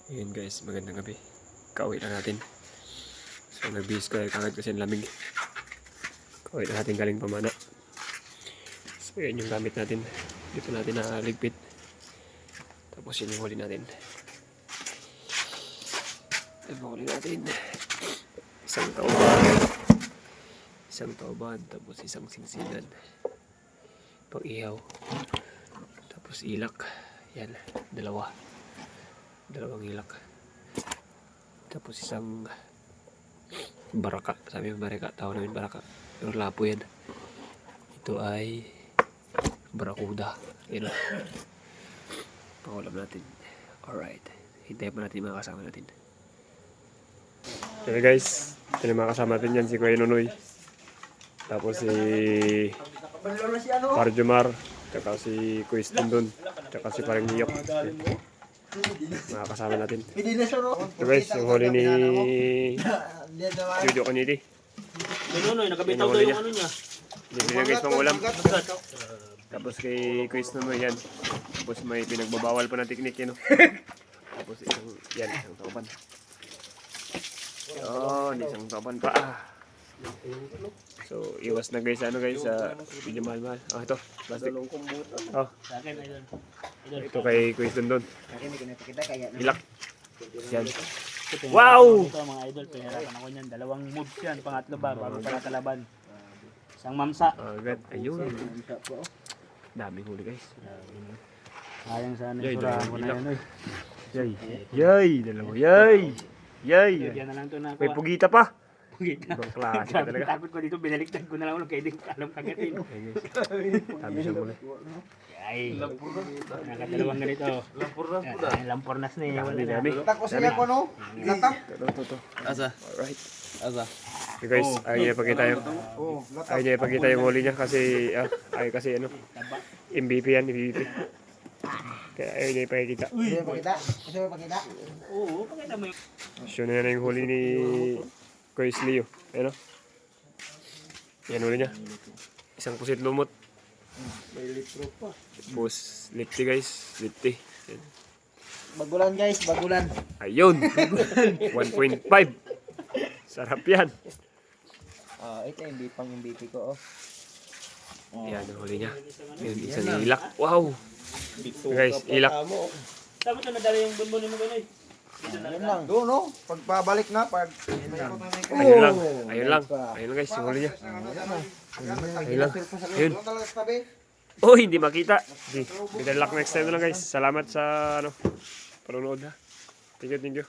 Ayun guys, magandang gabi. Kauwi na natin. So nagbihis ko kagad kasi ang lamig. Kauwi na natin galing Pamana. So yun yung gamit natin. Dito natin naligpit. Tapos yun yung huli natin. Yung huli natin. Isang tauban. Tapos isang singsinan. Pang ihaw. Tapos ilak. Yan, dalawang ilak. Tapos isang baraka. Sabi yung baraka, tawag namin baraka. Pero lapo yan. Ito ay barakuda. Yan o. Pangulam natin. Alright. Hintayin pa natin yung mga kasama natin. Okay guys. Ito yung mga kasama natin yan. Si Kuya Nunoy. Tapos si Parjomar. Tsaka si Kuya Stindon. Tsaka si Parang Niyok. Mga kasama natin. So guys, yung huli ni Jojo Kanidi. Nunoy, nakabitaw daw yung ano niya. Hindi na guys pang ulam. Tapos kay Kuya Nunoy yan. Tapos may pinagbabawal pa na teknik yun. Tapos isang tauban. Yun, isang tauban pa. So, iwas na guys, sa video mahal-mahal. Oh, ito, plastic. Oh. Sa akin, idol. Ito kay Kuya Stindon. Ilak. Yan. Wow! Ito mga idol, pinahirapan ako niyan. Dalawang moves yan, pangatlo ba, bago pala kalaban. Isang mamsa. Agad, ayun. Daming huli guys. Sayang sana yung surahan ko na yan, oy. Yay! Dalawa, yay! Yay! Yan na lang ito na May ako. pugita pa. Pugita. Ibang klase ka talaga. Takot ko dito, binaliktad ko na lang ulit, kaya di ko alam kagatin. Ayun guys. Dami siyang huli. Ay, nakadalawang ganito. Lampurnas na yun. Dami. Takos niya ko no? Latak. Ito. Asa? Alright. Asa? So guys, ayaw niya ipakita yung huli niya kasi MVP yan, MVP. Kaya ayaw niya ipakita. Hindi mo pakita? Gusto mo pakita? Oo, pakita mo yung... So na yan yung huli ni Kuya Leo. Ano? Yan huli niya. Isang pusit lumot. May litro pa. Tapos lipti guys. Lipti. Yan. Bagulan guys, bagulan. Ayun! 1.5. Sarap yan. Ito yung pang MVP ko oh. Yan ang huli niya. Yun, isang ilak. Wow! Guys, ilak. Saan mo ito nadala yung bunbun mo gano'n? Ayun lang. Doon no? Pagpabalik na, Ayun lang. Ayun lang guys, yung huli niya. Ayun lang. Ayun. Oh, hindi makita. Better luck next time na lang guys. Salamat sa panonood ha. Thank you.